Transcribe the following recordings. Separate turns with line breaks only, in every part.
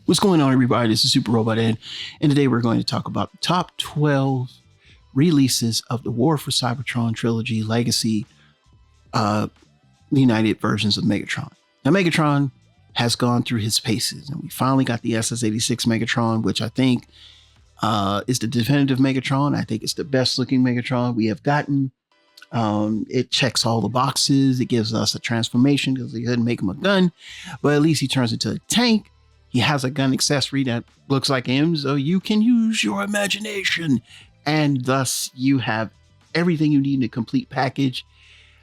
What's going on, everybody? This is Super Robot Ed, and today we're going to talk about the top 12 releases of the War for Cybertron Trilogy Legacy United versions of Megatron. Now, Megatron has gone through his paces, and we finally got the SS-86 Megatron, which I think is the definitive Megatron. I think it's the best looking Megatron we have gotten. It checks all the boxes. It gives us a transformation because they couldn't make him a gun, but at least he turns into a tank. He has a gun accessory that looks like him, so you can use your imagination, and thus you have everything you need in a complete package.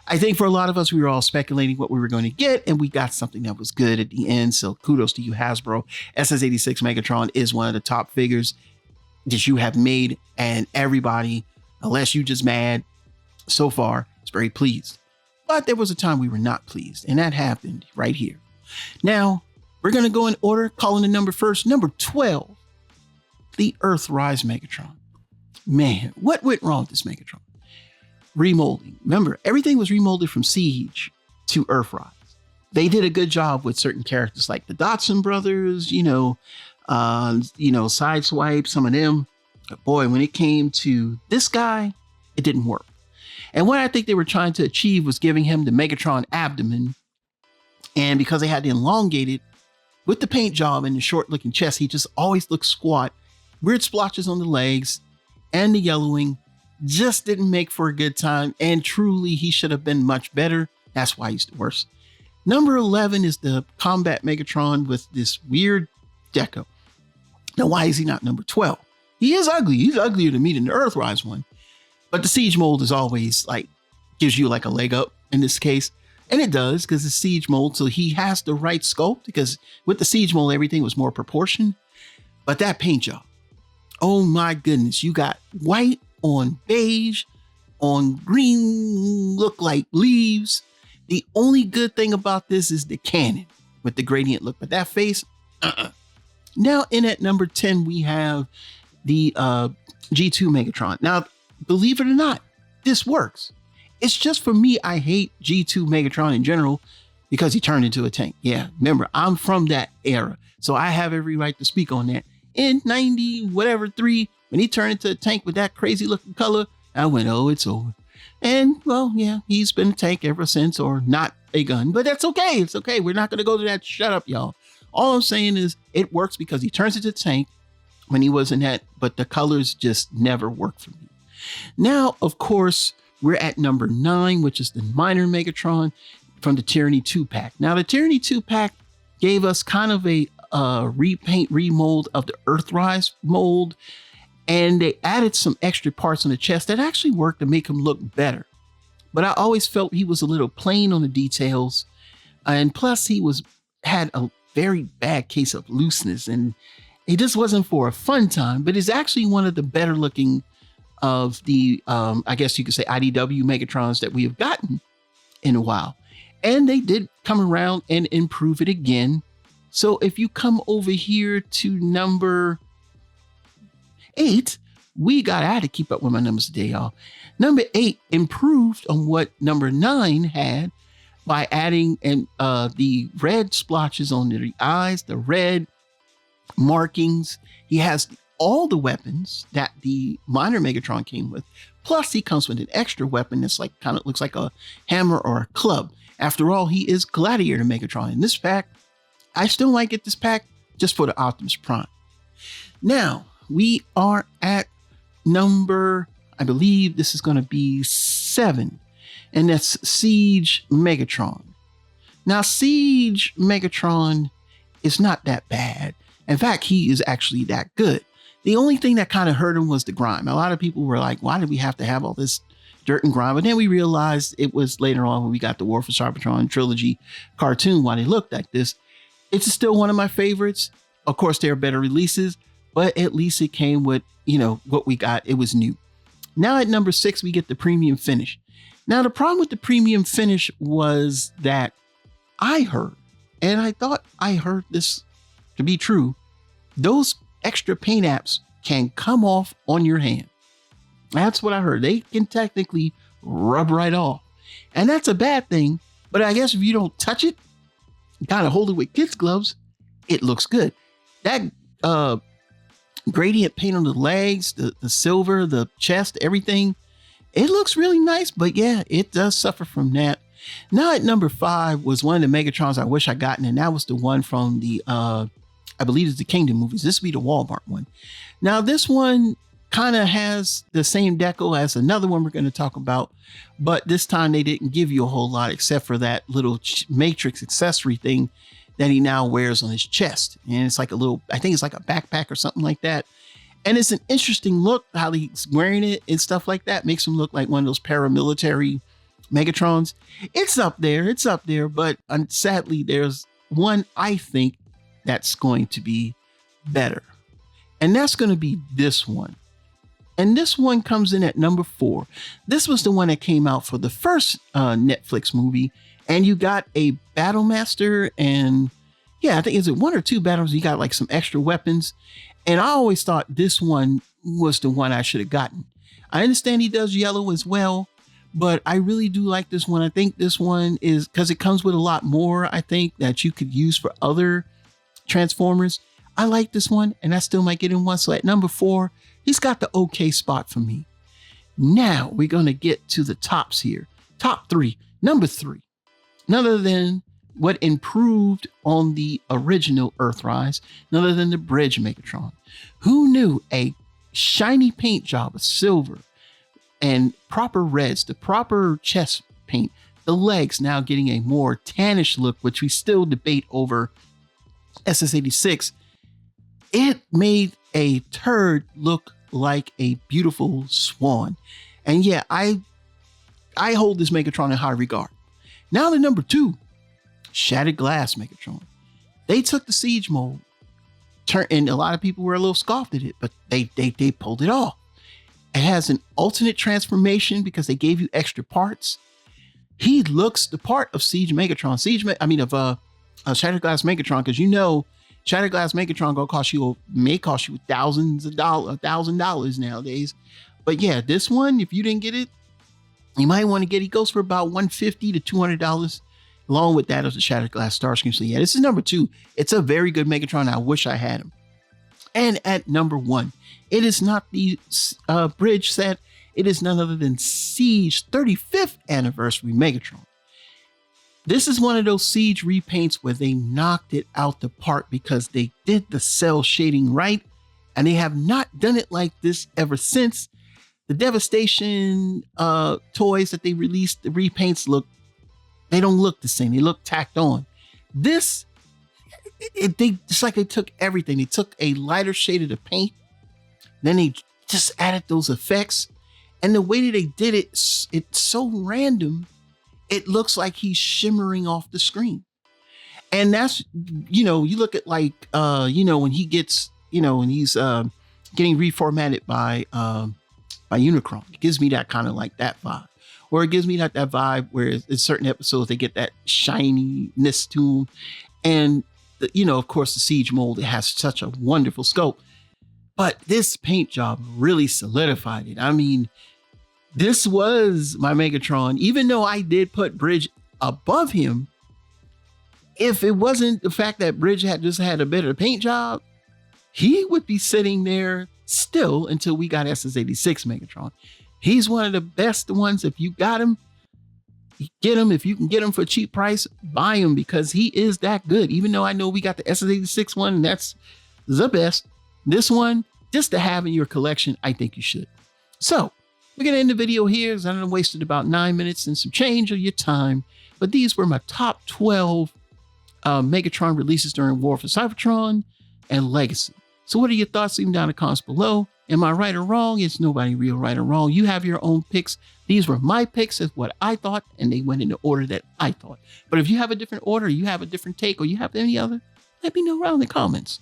I think for a lot of us, we were all speculating what we were going to get, and we got something that was good at the end. So kudos to you, Hasbro. SS-86 Megatron is one of the top figures that you have made, and everybody, unless you just mad, so far is very pleased. But there was a time we were not pleased, and that happened right here. Now, we're going to go in order, calling the number first. Number 12, the Earthrise Megatron. Man, what went wrong with this Megatron? Remolding. Remember, everything was remolded from Siege to Earthrise. They did a good job with certain characters like the Dotson brothers, Sideswipe, some of them. But boy, when it came to this guy, it didn't work. And what I think they were trying to achieve was giving him the Megatron abdomen. And because they had to elongate it, with the paint job and the short looking chest, he just always looked squat. Weird splotches on the legs and the yellowing just didn't make for a good time. And truly, he should have been much better. That's why he's the worst. Number 11 is the Combat Megatron with this weird deco. Now, why is he not number 12? He is ugly. He's uglier to me than the Earthrise one. But the Siege mold is always gives you like a leg up in this case. And it does, because it's Siege mold, so he has the right sculpt, because with the Siege mold, everything was more proportioned. But that paint job, oh my goodness, you got white on beige, on green, look like leaves. The only good thing about this is the cannon with the gradient look, but that face, Now in at number 10, we have the G2 Megatron. Now, believe it or not, this works. It's just for me, I hate G2 Megatron in general because he turned into a tank. Yeah, remember, I'm from that era, so I have every right to speak on that. In 3, when he turned into a tank with that crazy looking color, I went, oh, it's over. And well, yeah, he's been a tank ever since, or not a gun, but that's okay. It's okay. We're not going to go to that. Shut up, y'all. All I'm saying is it works because he turns into a tank when he was in that, but the colors just never worked for me. Now, of course, we're at number 9, which is the Minor Megatron from the Tyranny 2-pack. Now, the Tyranny 2-pack gave us kind of a repaint, remold of the Earthrise mold, and they added some extra parts on the chest that actually worked to make him look better. But I always felt he was a little plain on the details, and plus he had a very bad case of looseness, and it just wasn't for a fun time, but it's actually one of the better looking of the, I guess you could say, IDW Megatrons that we have gotten in a while. And they did come around and improve it again. So if you come over here to number 8, I had to keep up with my numbers today, y'all. Number 8 improved on what number 9 had by adding the red splotches on the eyes, the red markings. He has all the weapons that the Minor Megatron came with. Plus, he comes with an extra weapon that's kind of looks like a hammer or a club. After all, he is Gladiator Megatron. In this pack, I still might get this pack just for the Optimus Prime. Now, we are at number, I believe this is going to be 7, and that's Siege Megatron. Now, Siege Megatron is not that bad. In fact, he is actually that good. The only thing that kind of hurt him was the grime. A lot of people were like, why did we have to have all this dirt and grime? But then we realized it was later on when we got the War for Cybertron trilogy cartoon, why they looked like this. It's still one of my favorites. Of course, there are better releases, but at least it came with, what we got. It was new. Now at number 6, we get the Premium Finish. Now, the problem with the Premium Finish was that I heard, and I thought I heard this to be true, those extra paint apps can come off on your hand. That's what I heard. They can technically rub right off. And that's a bad thing. But I guess if you don't touch it, kind of hold it with kids' gloves, it looks good. that gradient paint on the legs, the silver, the chest, everything, it looks really nice. But yeah, it does suffer from that. Now at number 5 was one of the Megatrons I wish I gotten, and that was the one from the I believe it's the Kingdom movies. This would be the Walmart one. Now this one kind of has the same decal as another one we're going to talk about, but this time they didn't give you a whole lot except for that little matrix accessory thing that he now wears on his chest. And it's like a little, I think it's like a backpack or something like that. And it's an interesting look how he's wearing it and stuff like that. Makes him look like one of those paramilitary Megatrons. It's up there, but sadly there's one I think that's going to be better. And that's going to be this one. And this one comes in at number 4. This was the one that came out for the first Netflix movie. And you got a Battle Master, and yeah, I think is it 1 or 2 battles. You got like some extra weapons. And I always thought this one was the one I should have gotten. I understand he does yellow as well, but I really do like this one. I think this one is because it comes with a lot more, I think, that you could use for other Transformers. I like this one, and I still might get in one. So at number 4, he's got the okay spot for me. Now we're going to get to the tops here. Top 3. Number 3. None other than what improved on the original Earthrise, none other than the Bridge Megatron. Who knew a shiny paint job of silver and proper reds, the proper chest paint, the legs now getting a more tannish look, which we still debate over SS86. It made a turd look like a beautiful swan. And yeah, I hold this Megatron in high regard. Now the number 2, Shattered Glass Megatron. They took the Siege mold, and a lot of people were a little scoffed at it, but they pulled it off. It has an alternate transformation because they gave you extra parts. He looks the part of Siege Megatron. Shattered Glass Megatron, because you know Shattered Glass Megatron may cost you $1,000 nowadays. But yeah, this one, if you didn't get it, you might want to get it. He goes for about $150 to $200. Along with that is the Shattered Glass Starscream. So yeah, this is number 2. It's a very good Megatron. I wish I had him. And at number 1, it is not the bridge set. It is none other than Siege 35th Anniversary Megatron. This is one of those Siege repaints where they knocked it out the park because they did the cell shading right, and they have not done it like this ever since. The Devastation toys that they released, the repaints they don't look the same. They look tacked on. This, it's like they took everything. They took a lighter shade of the paint, then they just added those effects. And the way that they did it, it's so random. It looks like he's shimmering off the screen. And that's, you look at like, when he gets, when he's getting reformatted by Unicron. It gives me that kind of like that vibe. Or it gives me that vibe where in certain episodes, they get that shininess to them. And, of course, the Siege mold, it has such a wonderful scope. But this paint job really solidified it. I mean, this was my Megatron. Even though I did put Bridge above him, if it wasn't the fact that Bridge had a better paint job, he would be sitting there still until we got SS86 Megatron. He's one of the best ones. If you got him, get him. If you can get him for a cheap price, buy him because he is that good. Even though I know we got the SS86 one, and that's the best. This one, just to have in your collection, I think you should. So we're going to end the video here because I done wasted about 9 minutes and some change of your time. But these were my top 12 Megatron releases during War for Cybertron and Legacy. So what are your thoughts? Leave them down in the comments below. Am I right or wrong? It's nobody real right or wrong. You have your own picks. These were my picks as what I thought, and they went in the order that I thought. But if you have a different order, you have a different take, or you have any other, let me know around in the comments.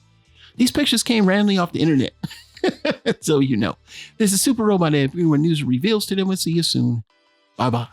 These pictures came randomly off the internet. So you know. This is Super Robot Ed, bringing news and reveals to them. We'll see you soon. Bye-bye.